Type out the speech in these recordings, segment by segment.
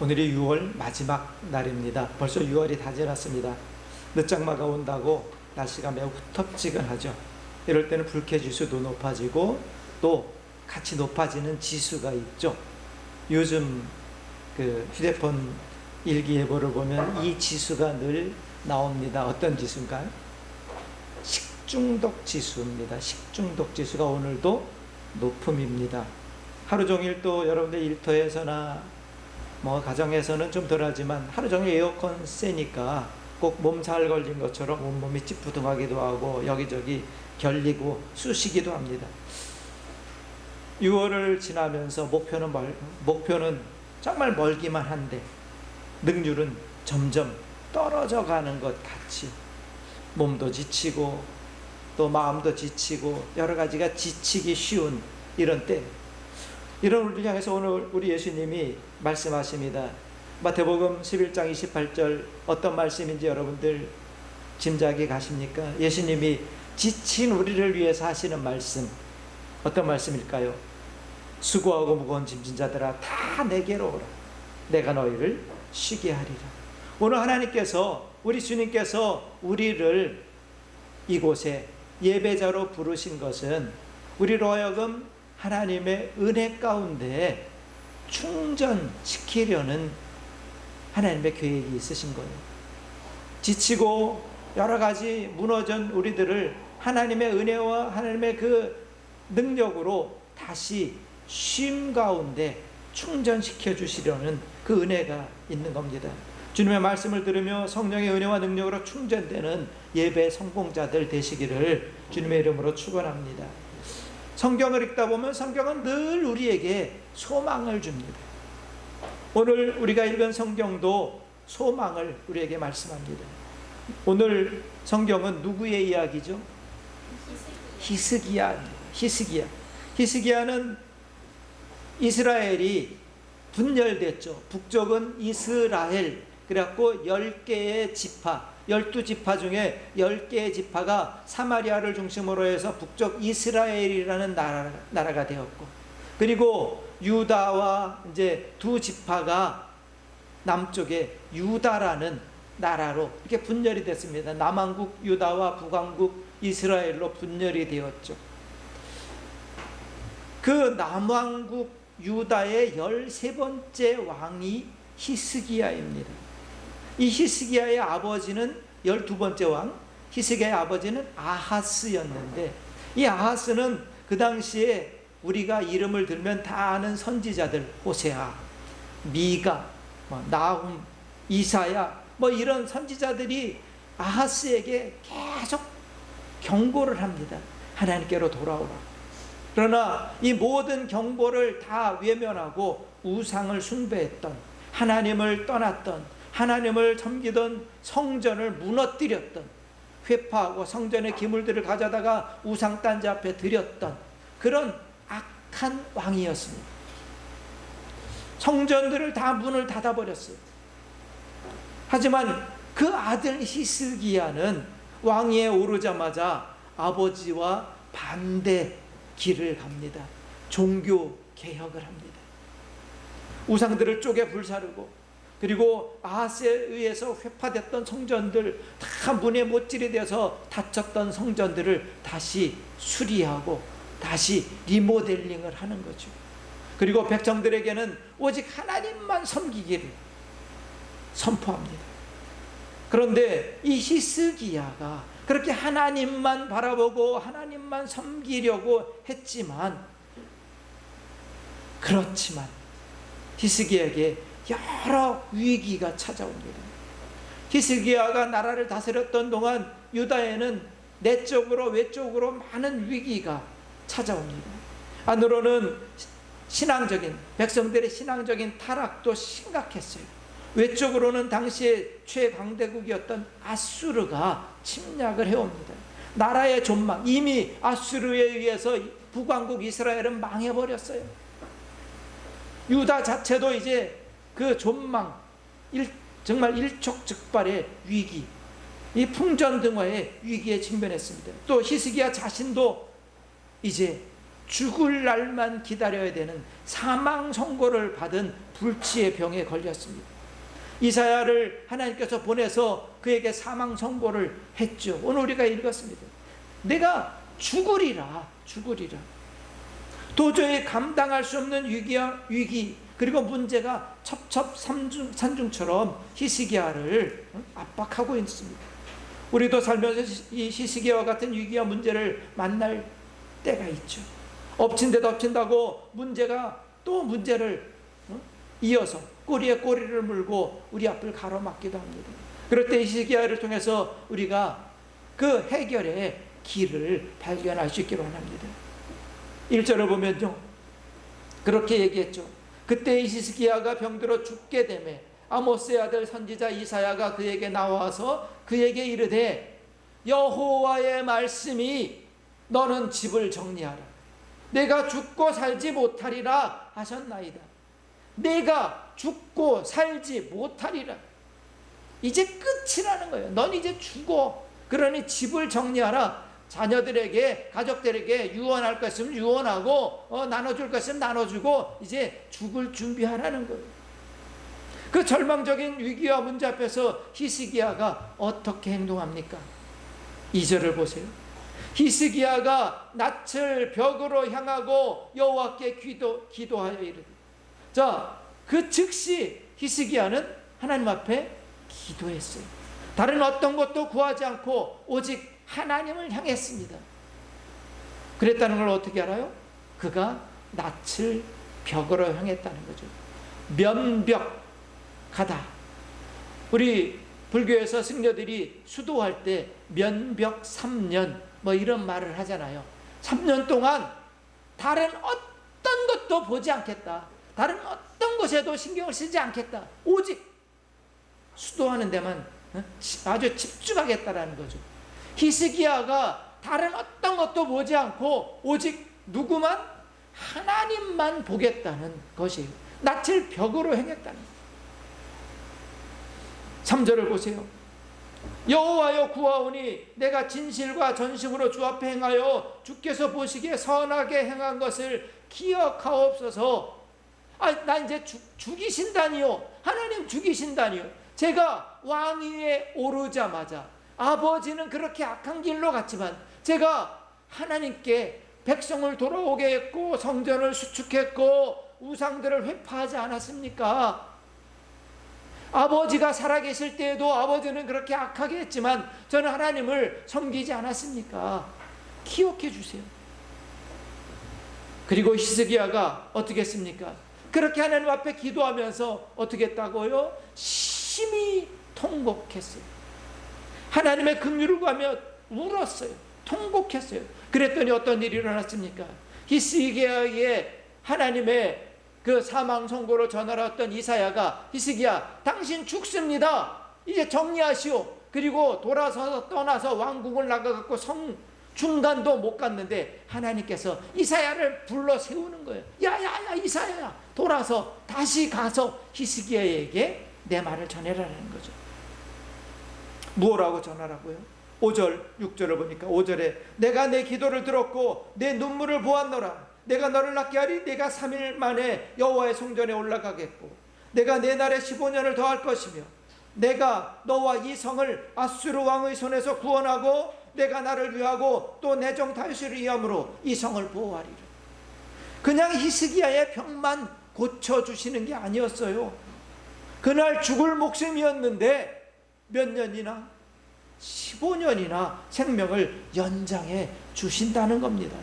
오늘이 6월 마지막 날입니다. 벌써 6월이 다 지났습니다. 늦장마가 온다고 날씨가 매우 후텁지근하죠. 이럴 때는 불쾌지수도 높아지고 또 같이 높아지는 지수가 있죠. 요즘 그 휴대폰 일기예보를 보면 이 지수가 늘 나옵니다. 어떤 지수인가요? 식중독 지수입니다. 식중독 지수가 오늘도 높음입니다. 하루 종일 또 여러분들 일터에서나 가정에서는 좀 덜하지만 하루 종일 에어컨 세니까 꼭 몸살 걸린 것처럼 온몸이 찌뿌둥하기도 하고 여기저기 결리고 쑤시기도 합니다. 6월을 지나면서 목표는 정말 멀기만 한데 능률은 점점 떨어져 가는 것 같이 몸도 지치고 또 마음도 지치고 여러 가지가 지치기 쉬운 이런 때, 이런 우리를 향해서 오늘 우리 예수님이 말씀하십니다. 마태복음 11장 28절 어떤 말씀인지 여러분들 짐작이 가십니까? 예수님이 지친 우리를 위해서 하시는 말씀, 어떤 말씀일까요? 수고하고 무거운 짐진 자들아 다 내게로 오라. 내가 너희를 쉬게 하리라. 오늘 하나님께서, 우리 주님께서 우리를 이곳에 예배자로 부르신 것은 우리로 하여금 하나님의 은혜 가운데 충전시키려는 하나님의 계획이 있으신 거예요. 지치고 여러 가지 무너진 우리들을 하나님의 은혜와 하나님의 그 능력으로 다시 쉼 가운데 충전시켜 주시려는 그 은혜가 있는 겁니다. 주님의 말씀을 들으며 성령의 은혜와 능력으로 충전되는 예배 성공자들 되시기를 주님의 이름으로 축원합니다. 성경을 읽다 보면 성경은 늘 우리에게 소망을 줍니다. 오늘 우리가 읽은 성경도 소망을 우리에게 말씀합니다. 오늘 성경은 누구의 이야기죠? 히스기야는 이스라엘이 분열됐죠. 북쪽은 이스라엘, 그래갖고 10개의 지파, 12지파 중에 10개의 지파가 사마리아를 중심으로 해서 북쪽 이스라엘이라는 나라가 되었고, 그리고 유다와 이제 두 지파가 남쪽에 유다라는 나라로 이렇게 분열이 됐습니다. 남왕국 유다와 북왕국 이스라엘로 분열이 되었죠. 그 남왕국 유다의 13번째 왕이 히스기야입니다. 이 히스기야의 아버지는 12번째 왕, 히스기야의 아버지는 아하스였는데, 이 아하스는 그 당시에 우리가 이름을 들면 다 아는 선지자들, 호세아, 미가, 나훔, 이사야, 이런 선지자들이 아하스에게 계속 경고를 합니다. 하나님께로 돌아오라. 그러나 이 모든 경고를 다 외면하고 우상을 숭배했던, 하나님을 떠났던, 하나님을 섬기던 성전을 무너뜨렸던, 회파하고 성전의 기물들을 가져다가 우상단지 앞에 드렸던 그런 악한 왕이었습니다. 성전들을 다 문을 닫아버렸어요. 하지만 그 아들 히스기야는 왕위에 오르자마자 아버지와 반대 길을 갑니다. 종교 개혁을 합니다. 우상들을 쪼개 불사르고, 그리고 아하스에 의해서 회파됐던 성전들, 다 문에 못질이 되어서 닫혔던 성전들을 다시 수리하고 다시 리모델링을 하는 거죠. 그리고 백성들에게는 오직 하나님만 섬기기를 선포합니다. 그런데 이 히스기야가 그렇게 하나님만 바라보고 하나님만 섬기려고 했지만, 그렇지만 히스기야에게 여러 위기가 찾아옵니다. 히스기야가 나라를 다스렸던 동안 유다에는 내적으로 외적으로 많은 위기가 찾아옵니다. 안으로는 백성들의 신앙적인 타락도 심각했어요. 외적으로는 당시에 최강대국이었던 아수르가 침략을 해옵니다. 나라의 존망, 이미 아수르에 의해서 북왕국 이스라엘은 망해버렸어요. 유다 자체도 이제 그 존망, 정말 일촉즉발의 위기, 이 풍전등화의 위기에 직면했습니다. 또 히스기야 자신도 이제 죽을 날만 기다려야 되는 사망 선고를 받은 불치의 병에 걸렸습니다. 이사야를 하나님께서 보내서 그에게 사망 선고를 했죠. 오늘 우리가 읽었습니다. 내가 죽으리라. 도저히 감당할 수 없는 위기 그리고 문제가 첩첩산중처럼 히스기야를 압박하고 있습니다. 우리도 살면서 이 히스기야와 같은 위기와 문제를 만날 때가 있죠. 엎친 데도 엎친다고 문제가 또 문제를 이어서 꼬리에 꼬리를 물고 우리 앞을 가로막기도 합니다. 그럴 때 히스기야를 통해서 우리가 그 해결의 길을 발견할 수 있기를 원합니다. 1절을 보면요, 그렇게 얘기했죠. 그때 히스기야가 병들어 죽게 되매 아모스의 아들 선지자 이사야가 그에게 나와서 그에게 이르되 여호와의 말씀이 너는 집을 정리하라. 내가 죽고 살지 못하리라 하셨나이다. 내가 죽고 살지 못하리라. 이제 끝이라는 거예요. 넌 이제 죽어. 그러니 집을 정리하라. 자녀들에게, 가족들에게 유언할 것이면 유언하고 나눠줄 것이면 나눠주고 이제 죽을 준비하라는 거예요. 그 절망적인 위기와 문제 앞에서 히스기야가 어떻게 행동합니까? 2절을 보세요. 히스기야가 낯을 벽으로 향하고 여호와께 기도하여 이르되. 자, 그 즉시 히스기야는 하나님 앞에 기도했어요. 다른 어떤 것도 구하지 않고 오직 하나님을 향했습니다. 그랬다는 걸 어떻게 알아요? 그가 낯을 벽으로 향했다는 거죠. 면벽하다. 우리 불교에서 승려들이 수도할 때 면벽 3년 뭐 이런 말을 하잖아요. 3년 동안 다른 어떤 것도 보지 않겠다. 다른 어떤 것에도 신경을 쓰지 않겠다. 오직 수도하는 데만 아주 집중하겠다라는 거죠. 히스기야가 다른 어떤 것도 보지 않고 오직 누구만? 하나님만 보겠다는 것이에요. 낯을 벽으로 행했다는 거예요. 3절을 보세요. 여호와여 구하오니 내가 진실과 전심으로 주 앞에 행하여 주께서 보시기에 선하게 행한 것을 기억하옵소서. 나 이제 죽이신다니요. 하나님 죽이신다니요. 제가 왕위에 오르자마자 아버지는 그렇게 악한 길로 갔지만 제가 하나님께 백성을 돌아오게 했고 성전을 수축했고 우상들을 회파하지 않았습니까? 아버지가 살아계실 때에도 아버지는 그렇게 악하게 했지만 저는 하나님을 섬기지 않았습니까? 기억해 주세요. 그리고 히스기야가 어떻게 했습니까? 그렇게 하나님 앞에 기도하면서 어떻게 했다고요? 심히 통곡했어요. 하나님의 긍휼을 구하며 울었어요. 통곡했어요. 그랬더니 어떤 일이 일어났습니까? 히스기야에게 하나님의 그 사망 선고를 전하렀던 이사야가 히스기야 당신 죽습니다. 이제 정리하시오. 그리고 돌아서서 떠나서 왕궁을 나가갖고 중간도 못 갔는데 하나님께서 이사야를 불러 세우는 거예요. 야야야 이사야야 돌아서 다시 가서 히스기야에게 내 말을 전해라는 거죠. 무엇라고 전하라고요? 5절 6절을 보니까 5절에 내가 내 기도를 들었고 내 눈물을 보았노라. 내가 너를 낫게 하리. 내가 3일 만에 여호와의 성전에 올라가겠고 내가 내 날에 15년을 더할 것이며 내가 너와 이 성을 아수르 왕의 손에서 구원하고 내가 나를 위하고 또 내 종 다윗을 위함으로 이 성을 보호하리라. 그냥 히스기야의 병만 고쳐주시는 게 아니었어요. 그날 죽을 목숨이었는데 몇 년이나 15년이나 생명을 연장해 주신다는 겁니다.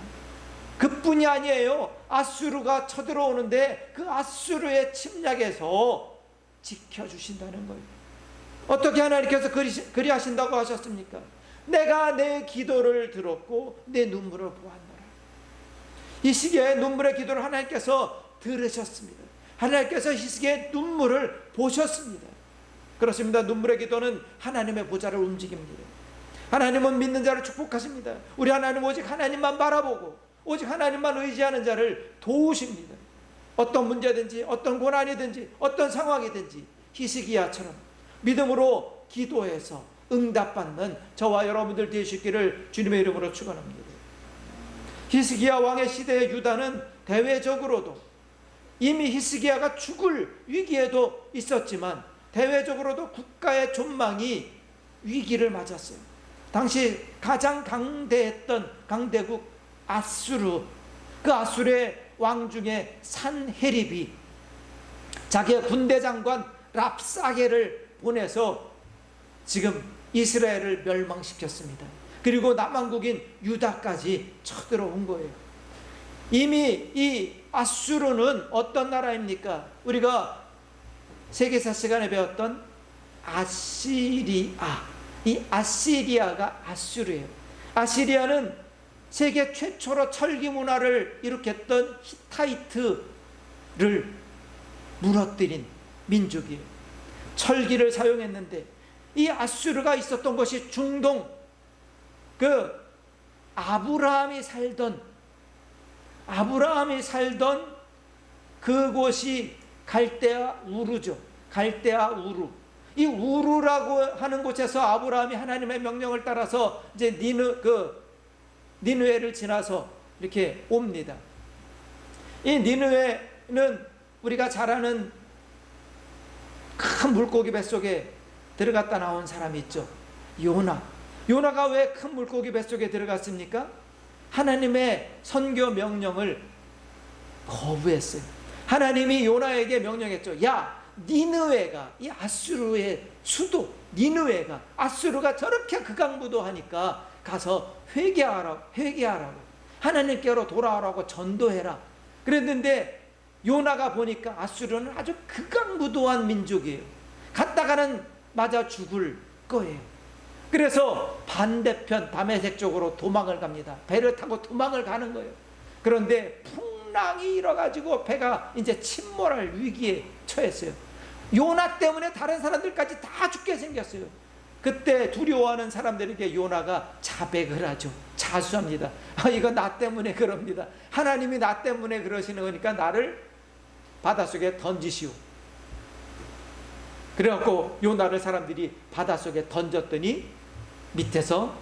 그뿐이 아니에요. 아수르가 쳐들어오는데 그 아수르의 침략에서 지켜주신다는 거예요. 어떻게 하나님께서 그리 하신다고 하셨습니까? 내가 내 기도를 들었고 내 눈물을 보았노라. 이 시기에 눈물의 기도를 하나님께서 들으셨습니다. 하나님께서 히스기야의 눈물을 보셨습니다. 그렇습니다. 눈물의 기도는 하나님의 보좌를 움직입니다. 하나님은 믿는 자를 축복하십니다. 우리 하나님은 오직 하나님만 바라보고 오직 하나님만 의지하는 자를 도우십니다. 어떤 문제든지 어떤 고난이든지 어떤 상황이든지 히스기야처럼 믿음으로 기도해서 응답받는 저와 여러분들 되시기를 주님의 이름으로 축원합니다. 히스기야 왕의 시대의 유다는 대외적으로도 이미 히스기야가 죽을 위기에도 있었지만 대외적으로도 국가의 존망이 위기를 맞았어요. 당시 가장 강대했던 강대국 아수르, 그 아수르의 왕 중에 산헤립이 자기의 군대 장관 랍사게를 보내서 지금 이스라엘을 멸망시켰습니다. 그리고 남왕국인 유다까지 쳐들어온 거예요. 이미 이 아수르는 어떤 나라입니까? 우리가 세계사 시간에 배웠던 아시리아, 이 아시리아가 아수르예요. 아시리아는 세계 최초로 철기 문화를 일으켰던 히타이트를 무너뜨린 민족이에요. 철기를 사용했는데 이 아수르가 있었던 것이 중동, 그 아브라함이 살던 그곳이 갈대아 우르죠. 갈대아 우르. 이 우르라고 하는 곳에서 아브라함이 하나님의 명령을 따라서 이제 니느웨를 지나서 이렇게 옵니다. 이 니느웨는 우리가 잘 아는 큰 물고기 뱃속에 들어갔다 나온 사람이 있죠. 요나가 왜 큰 물고기 뱃속에 들어갔습니까? 하나님의 선교 명령을 거부했어요. 하나님이 요나에게 명령했죠. 야, 니느웨가, 이 아수르의 수도 니느웨가, 아수르가 저렇게 극악무도하니까 가서 회개하라고 하나님께로 돌아오라고 전도해라. 그랬는데 요나가 보니까 아수르는 아주 극악무도한 민족이에요. 갔다가는 맞아 죽을 거예요. 그래서 반대편 다메섹 쪽으로 도망을 갑니다. 배를 타고 도망을 가는 거예요. 그런데 풍랑이 일어가지고 배가 이제 침몰할 위기에 처했어요. 요나 때문에 다른 사람들까지 다 죽게 생겼어요. 그때 두려워하는 사람들에게 요나가 자백을 하죠. 자수합니다. 이거 나 때문에 그럽니다. 하나님이 나 때문에 그러시는 거니까 나를 바닷속에 던지시오. 그래갖고 요나를 사람들이 바닷속에 던졌더니 밑에서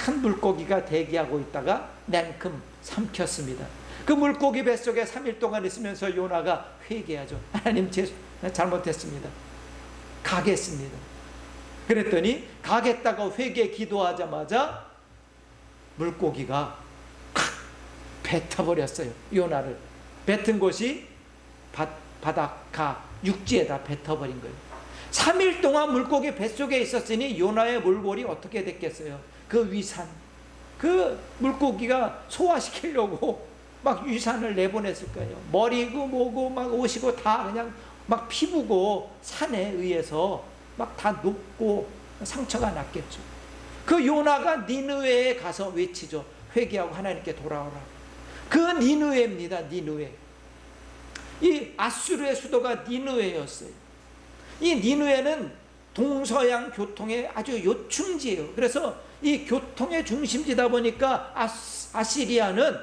큰 물고기가 대기하고 있다가 냉큼 삼켰습니다. 그 물고기 뱃속에 3일 동안 있으면서 요나가 회개하죠. 하나님, 잘못했습니다. 가겠습니다. 그랬더니 가겠다고 회개 기도하자마자 물고기가 뱉어버렸어요. 요나를 뱉은 곳이 바닷가 육지에다 뱉어버린 거예요. 3일 동안 물고기 뱃속에 있었으니 요나의 몰골이 어떻게 됐겠어요? 그 위산, 그 물고기가 소화시키려고 막 위산을 내보냈을 거예요. 머리고 뭐고 막 옷이고 다 그냥 막 피부고 산에 의해서 막 다 녹고 상처가 났겠죠. 그 요나가 니느웨에 가서 외치죠. 회개하고 하나님께 돌아오라. 그 니느웨입니다. 니느웨. 이 아수르의 수도가 니느웨였어요. 이 니느웨는 동서양 교통의 아주 요충지예요. 그래서 이 교통의 중심지다 보니까 아시리아는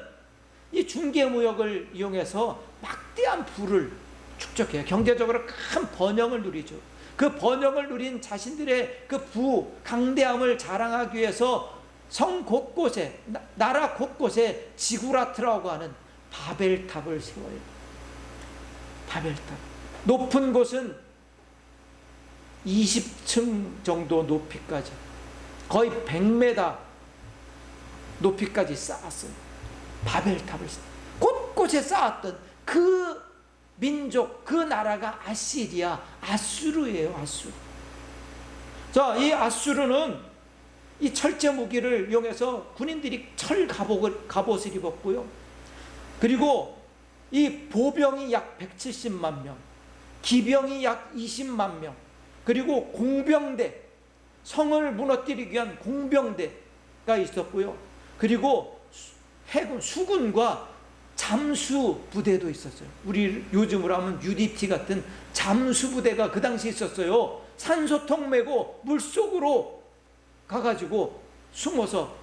이 중개무역을 이용해서 막대한 부를 축적해요. 경제적으로 큰 번영을 누리죠. 그 번영을 누린 자신들의 그 부, 강대함을 자랑하기 위해서 성 곳곳에, 나라 곳곳에 지구라트라고 하는 바벨탑을 세워요. 바벨탑. 높은 곳은 20층 정도 높이까지, 거의 100m 높이까지 쌓았어요. 바벨탑을 곳곳에 쌓았던 그 민족, 그 나라가 아시리아, 아수르예요. 아수르. 자, 이 아수르는 이 철제 무기를 이용해서 군인들이 철 갑옷을 입었고요. 그리고 이 보병이 약 170만 명, 기병이 약 20만 명, 그리고 공병대, 성을 무너뜨리기 위한 공병대가 있었고요. 그리고 해군, 수군과 잠수 부대도 있었어요. 우리 요즘으로 하면 UDT 같은 잠수 부대가 그 당시 있었어요. 산소통 메고 물속으로 가가지고 숨어서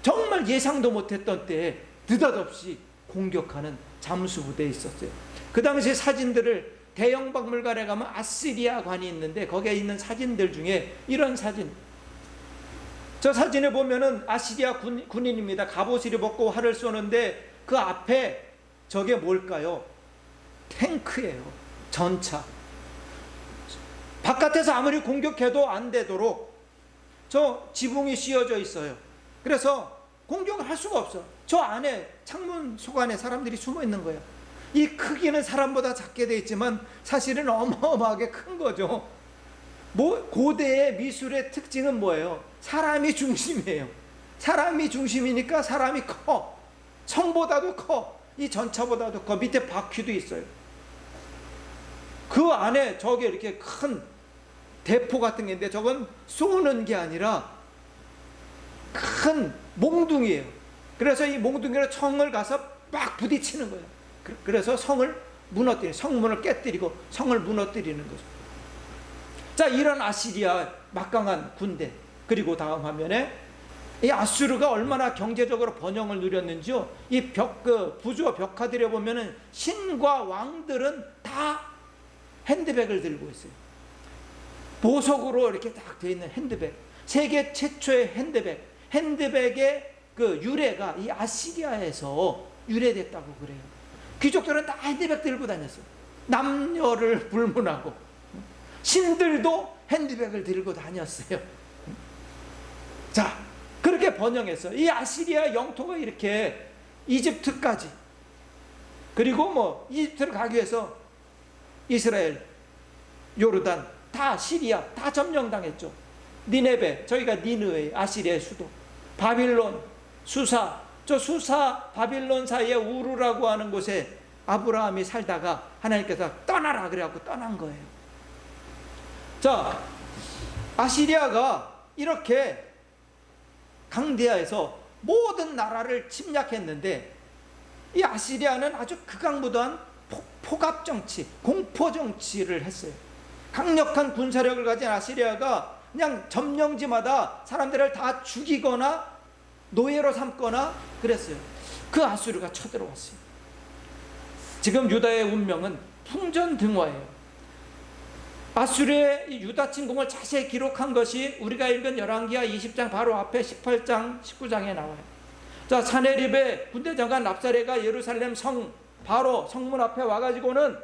정말 예상도 못했던 때에 느닷없이 공격하는 잠수 부대에 있었어요. 그 당시 사진들을 대형 박물관에 가면 아시리아관이 있는데 거기에 있는 사진들 중에 이런 사진, 저 사진에 보면은 아시리아 군인입니다. 갑옷을 입었고 활을 쏘는데 그 앞에 저게 뭘까요? 탱크예요. 전차. 바깥에서 아무리 공격해도 안 되도록 저 지붕이 씌워져 있어요. 그래서 공격을 할 수가 없어. 저 안에 창문 속 안에 사람들이 숨어 있는 거예요. 이 크기는 사람보다 작게 돼 있지만 사실은 어마어마하게 큰 거죠. 고대의 미술의 특징은 뭐예요? 사람이 중심이에요. 사람이 중심이니까 사람이 커. 성보다도 커. 이 전차보다도 커. 밑에 바퀴도 있어요. 그 안에 저게 이렇게 큰 대포 같은 게 있는데 저건 쏘는 게 아니라 큰 몽둥이에요. 그래서 이 몽둥이로 성을 가서 막 부딪히는 거예요. 그래서 성을 무너뜨리는, 성문을 깨뜨리고 성을 무너뜨리는 거죠. 자, 이런 아시리아 막강한 군대. 그리고 다음 화면에 이 아수르가 얼마나 경제적으로 번영을 누렸는지요. 이 부조 벽화들에 보면은 신과 왕들은 다 핸드백을 들고 있어요. 보석으로 이렇게 딱 되어 있는 핸드백. 세계 최초의 핸드백의 그 유래가 이 아시리아에서 유래됐다고 그래요. 귀족들은 다 핸드백 들고 다녔어요. 남녀를 불문하고 신들도 핸드백을 들고 다녔어요. 자, 그렇게 번영했어요. 이 아시리아 영토가 이렇게 이집트까지, 그리고 이집트를 가기 위해서 이스라엘, 요르단, 다 시리아 다 점령당했죠. 니네베, 저희가 니느웨, 아시리아의 수도, 바빌론, 수사, 저 수사 바빌론 사이에 우르라고 하는 곳에 아브라함이 살다가 하나님께서 떠나라 그래갖고 떠난 거예요. 자, 아시리아가 이렇게 강대하에서 모든 나라를 침략했는데 이 아시리아는 아주 극악무도한 포갑정치, 공포정치를 했어요. 강력한 군사력을 가진 아시리아가 그냥 점령지마다 사람들을 다 죽이거나 노예로 삼거나 그랬어요. 그 아수르가 쳐들어왔어요. 지금 유다의 운명은 풍전등화예요. 아수르의 유다 침공을 자세히 기록한 것이 우리가 읽은 열왕기하 20장 바로 앞에 18장 19장에 나와요. 자, 사네립의 군대장관 랍사레가 예루살렘 바로 성문 앞에 와가지고는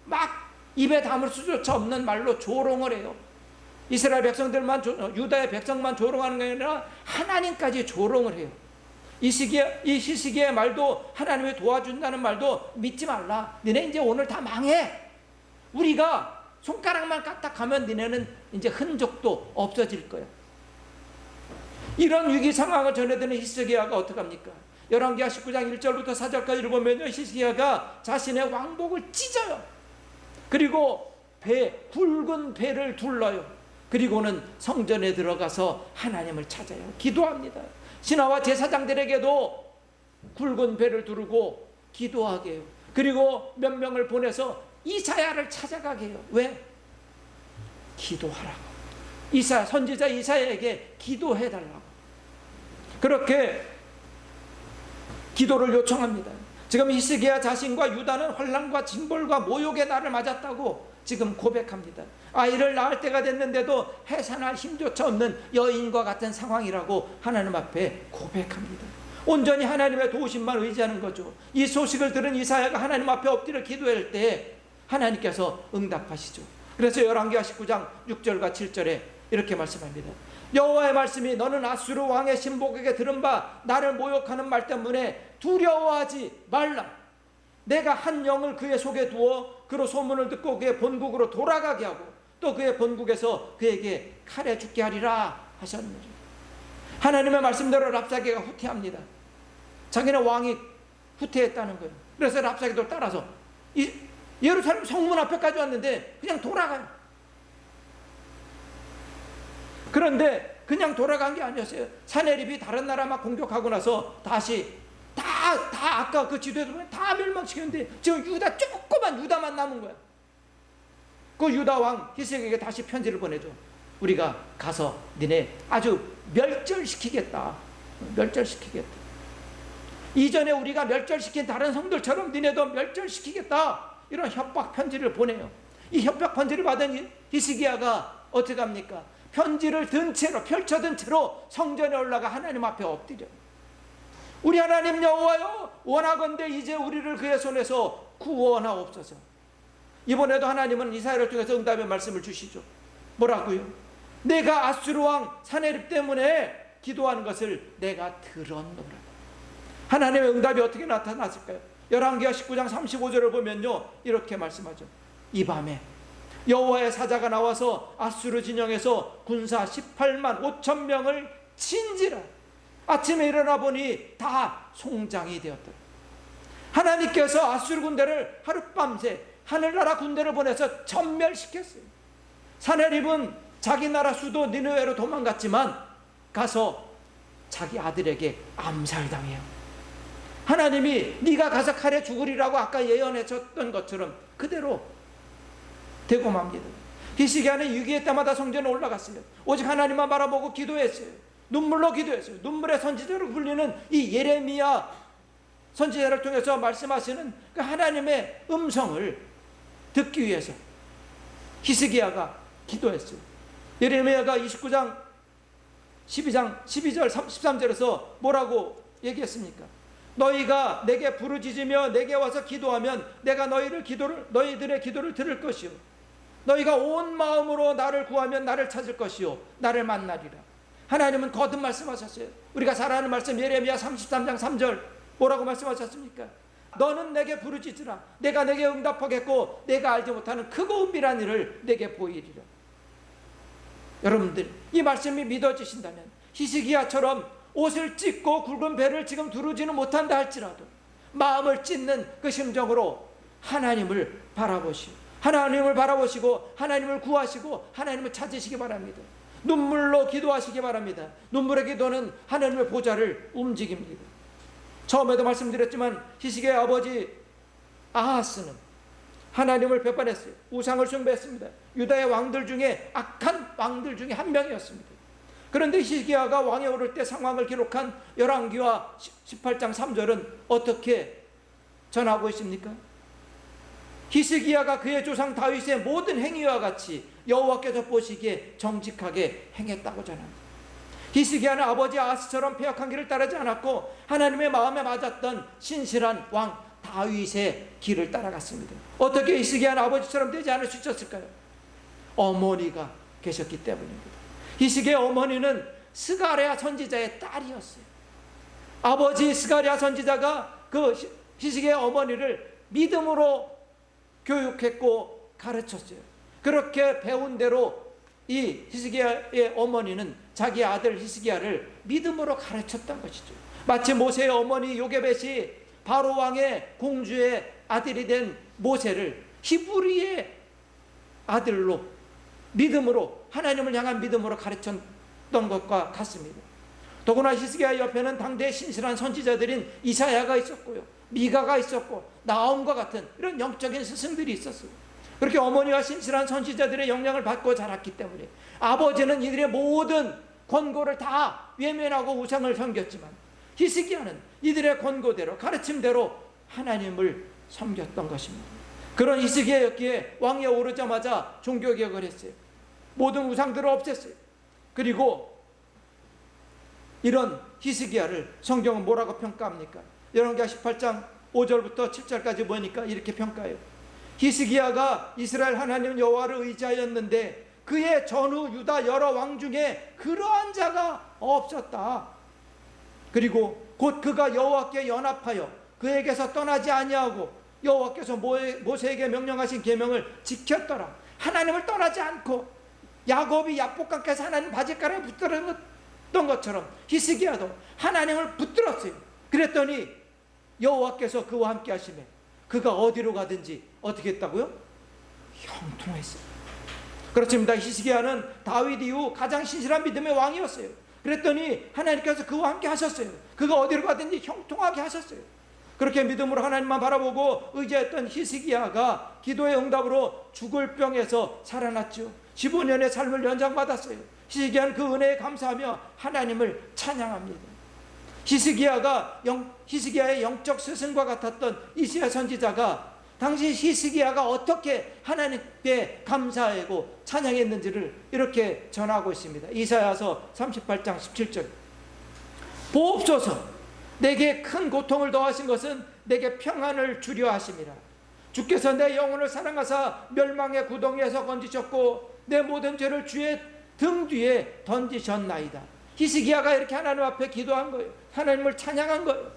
막 입에 담을 수조차 없는 말로 조롱을 해요. 이스라엘 백성들만, 유다의 백성만 조롱하는 게 아니라 하나님까지 조롱을 해요. 이 시기의 말도, 하나님이 도와준다는 말도 믿지 말라. 너네 이제 오늘 다 망해. 우리가 손가락만 까딱하면 너네는 이제 흔적도 없어질 거야. 이런 위기 상황을 전해드는 히스기야가 어떡합니까? 열왕기하 19장 1절부터 4절까지를 보면요, 히스기야가 자신의 왕복을 찢어요. 그리고 굵은 배를 둘러요. 그리고는 성전에 들어가서 하나님을 찾아요. 기도합니다. 신하와 제사장들에게도 굵은 배를 두르고 기도하게 해요. 그리고 몇 명을 보내서 이사야를 찾아가게 해요. 왜? 기도하라고. 선지자 이사야에게 기도해달라고. 그렇게 기도를 요청합니다. 지금 히스기야 자신과 유다는 환난과 징벌과 모욕의 날을 맞았다고 지금 고백합니다. 아이를 낳을 때가 됐는데도 해산할 힘조차 없는 여인과 같은 상황이라고 하나님 앞에 고백합니다. 온전히 하나님의 도우심만 의지하는 거죠. 이 소식을 들은 이사야가 하나님 앞에 엎드려 기도할 때 하나님께서 응답하시죠. 그래서 열왕기하 19장 6절과 7절에 이렇게 말씀합니다. 여호와의 말씀이 너는 아수르 왕의 신복에게 들은 바 나를 모욕하는 말 때문에 두려워하지 말라. 내가 한 영을 그의 속에 두어 그로 소문을 듣고 그의 본국으로 돌아가게 하고 또 그의 본국에서 그에게 칼에 죽게 하리라 하셨느니라. 하나님의 말씀대로 랍사게가 후퇴합니다. 자기는 왕이 후퇴했다는 거예요. 그래서 랍사게도 따라서 예루살렘 성문 앞에까지 왔는데 그냥 돌아가요. 그런데 그냥 돌아간 게 아니었어요. 사네립이 다른 나라 막 공격하고 나서 다시 다 아까 그 지도에서 보면 다 멸망시켰는데 지금 조그만 유다만 남은 거야. 그 유다 왕 히스기야에게 다시 편지를 보내줘. 우리가 가서 니네 아주 멸절시키겠다. 이전에 우리가 멸절시킨 다른 성들처럼 니네도 멸절시키겠다. 이런 협박 편지를 보내요. 이 협박 편지를 받은 히스기야가 어떻게 합니까? 편지를 든 채로, 펼쳐든 채로 성전에 올라가 하나님 앞에 엎드려. 우리 하나님 여호와여, 원하건대 이제 우리를 그의 손에서 구원하옵소서. 이번에도 하나님은 이사야를 통해서 응답의 말씀을 주시죠. 뭐라고요? 내가 아수르 왕 사네립 때문에 기도하는 것을 내가 들었노라. 하나님의 응답이 어떻게 나타났을까요? 열왕기하 19장 35절을 보면요, 이렇게 말씀하죠. 이 밤에 여호와의 사자가 나와서 아수르 진영에서 군사 18만 5천 명을 친지라. 아침에 일어나 보니 다 송장이 되었더라. 하나님께서 아수르 군대를 하룻밤새 하늘나라 군대를 보내서 전멸시켰어요. 사네립은 자기 나라 수도 니느웨로 도망갔지만 가서 자기 아들에게 암살당해요. 하나님이 네가 가서 칼에 죽으리라고 아까 예언했던 것처럼 그대로 되고 맙니다. 히스기야는 위기의 때마다 성전에 올라갔어요. 오직 하나님만 바라보고 기도했어요. 눈물로 기도했어요. 눈물의 선지자로 불리는 이 예레미야 선지자를 통해서 말씀하시는 그 하나님의 음성을 듣기 위해서 히스기야가 기도했어요. 예레미야가 29장 12절 13절에서 뭐라고 얘기했습니까? 너희가 내게 부르짖으며 내게 와서 기도하면 내가 너희들의 기도를 들을 것이요, 너희가 온 마음으로 나를 구하면 나를 찾을 것이요 나를 만나리라. 하나님은 거듭 말씀하셨어요. 우리가 잘 아는 말씀 예레미야 33장 3절 뭐라고 말씀하셨습니까? 너는 내게 부르짖으라. 내가 내게 응답하겠고 내가 알지 못하는 크고 은밀한 일을 내게 보이리라. 여러분들, 이 말씀이 믿어지신다면 히스기야처럼 옷을 찢고 굵은 배를 지금 두르지는 못한다 할지라도 마음을 찢는 그 심정으로 하나님을 바라보시고 하나님을 구하시고 하나님을 찾으시기 바랍니다. 눈물로 기도하시기 바랍니다. 눈물의 기도는 하나님의 보좌를 움직입니다. 처음에도 말씀드렸지만 히스기야의 아버지 아하스는 하나님을 배반했어요. 우상을 숭배했습니다. 유다의 왕들 중에 악한 왕들 중에 한 명이었습니다. 그런데 히스기야가 왕에 오를 때 상황을 기록한 열왕기하 18장 3절은 어떻게 전하고 있습니까? 히스기야가 그의 조상 다윗의 모든 행위와 같이 여호와께서 보시기에 정직하게 행했다고 전합니다. 히스기야는 아버지 아하스처럼 패역한 길을 따르지 않았고 하나님의 마음에 맞았던 신실한 왕 다윗의 길을 따라갔습니다. 어떻게 히스기야는 아버지처럼 되지 않을 수 있었을까요? 어머니가 계셨기 때문입니다. 히스기야의 어머니는 스가랴 선지자의 딸이었어요. 아버지 스가랴 선지자가 그 히스기야의 어머니를 믿음으로 교육했고 가르쳤어요. 그렇게 배운 대로 이 히스기야의 어머니는 자기 아들 히스기야를 믿음으로 가르쳤던 것이죠. 마치 모세의 어머니 요게벳이 바로 왕의 공주의 아들이 된 모세를 히브리의 아들로 믿음으로, 하나님을 향한 믿음으로 가르쳤던 것과 같습니다. 더구나 히스기야 옆에는 당대의 신실한 선지자들인 이사야가 있었고요, 미가가 있었고 나홈과 같은 이런 영적인 스승들이 있었어요. 그렇게 어머니와 신실한 선지자들의 영향을 받고 자랐기 때문에 아버지는 이들의 모든 권고를 다 외면하고 우상을 섬겼지만 히스기야는 이들의 권고대로, 가르침대로 하나님을 섬겼던 것입니다. 그런 히스기야였기에 왕위에 오르자마자 종교개혁을 했어요. 모든 우상들을 없앴어요. 그리고 이런 히스기야를 성경은 뭐라고 평가합니까? 열왕기하 18장 5절부터 7절까지 보니까 이렇게 평가해요. 히스기야가 이스라엘 하나님 여호와를 의지하였는데 그의 전후 유다 여러 왕 중에 그러한 자가 없었다. 그리고 곧 그가 여호와께 연합하여 그에게서 떠나지 아니하고 여호와께서 모세에게 명령하신 계명을 지켰더라. 하나님을 떠나지 않고 야곱이 야복강가에서 하나님 바짓가랑에 붙들었던 것처럼 히스기야도 하나님을 붙들었어요. 그랬더니 여호와께서 그와 함께 하시매 그가 어디로 가든지 어떻게 했다고요? 형통했어요. 그렇습니다. 히스기야는 다윗 이후 가장 신실한 믿음의 왕이었어요. 그랬더니 하나님께서 그와 함께 하셨어요. 그가 어디로 가든지 형통하게 하셨어요. 그렇게 믿음으로 하나님만 바라보고 의지했던 히스기야가 기도의 응답으로 죽을 병에서 살아났죠. 15년의 삶을 연장받았어요. 히스기야는 그 은혜에 감사하며 하나님을 찬양합니다. 히스기야의 영적 스승과 같았던 이시야 선지자가 당시 히스기야가 어떻게 하나님께 감사하고 찬양했는지를 이렇게 전하고 있습니다. 이사야서 38장 17절. 보옵소서, 내게 큰 고통을 더하신 것은 내게 평안을 주려 하심이라. 주께서 내 영혼을 사랑하사 멸망의 구덩이에서 건지셨고 내 모든 죄를 주의 등 뒤에 던지셨나이다. 히스기야가 이렇게 하나님 앞에 기도한 거예요. 하나님을 찬양한 거예요.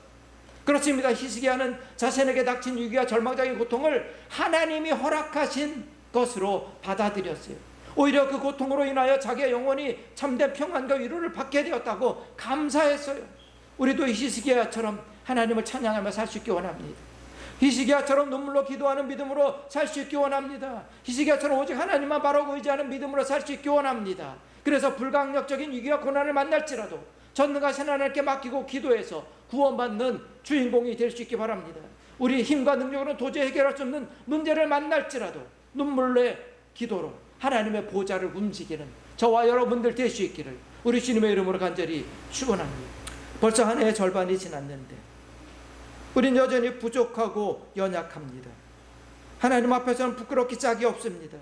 그렇습니다. 히스기야는 자신에게 닥친 위기와 절망적인 고통을 하나님이 허락하신 것으로 받아들였어요. 오히려 그 고통으로 인하여 자기의 영혼이 참된 평안과 위로를 받게 되었다고 감사했어요. 우리도 히스기야처럼 하나님을 찬양하며 살 수 있기 원합니다. 히스기야처럼 눈물로 기도하는 믿음으로 살 수 있기 원합니다. 히스기야처럼 오직 하나님만 바라고 의지하는 믿음으로 살 수 있기 원합니다. 그래서 불강력적인 위기와 고난을 만날지라도 전능하신 하나님께 맡기고 기도해서 구원받는 주인공이 될 수 있기 바랍니다. 우리 힘과 능력으로는 도저히 해결할 수 없는 문제를 만날지라도 눈물의 기도로 하나님의 보좌를 움직이는 저와 여러분들 될 수 있기를 우리 주님의 이름으로 간절히 축원합니다. 벌써 한 해의 절반이 지났는데 우린 여전히 부족하고 연약합니다. 하나님 앞에서는 부끄럽기 짝이 없습니다.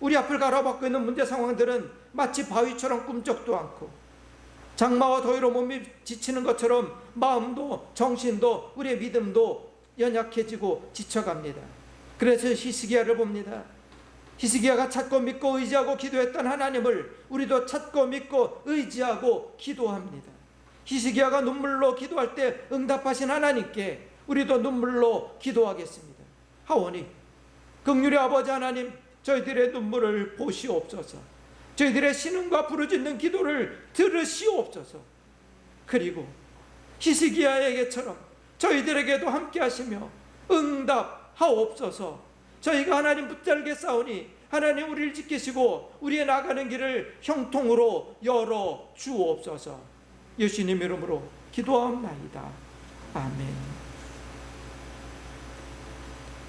우리 앞을 가로막고 있는 문제 상황들은 마치 바위처럼 꿈쩍도 않고 장마와 더위로 몸이 지치는 것처럼 마음도 정신도 우리의 믿음도 연약해지고 지쳐갑니다. 그래서 히스기야를 봅니다. 히스기야가 찾고 믿고 의지하고 기도했던 하나님을 우리도 찾고 믿고 의지하고 기도합니다. 히스기야가 눈물로 기도할 때 응답하신 하나님께 우리도 눈물로 기도하겠습니다. 하오니 긍휼의 아버지 하나님, 저희들의 눈물을 보시옵소서. 저희들의 신음과 부르짖는 기도를 들으시옵소서. 그리고 히스기야에게처럼 저희들에게도 함께 하시며 응답하옵소서. 저희가 하나님 붙들게 싸우니 하나님 우리를 지키시고 우리의 나가는 길을 형통으로 열어 주옵소서. 예수님 이름으로 기도하옵나이다. 아멘.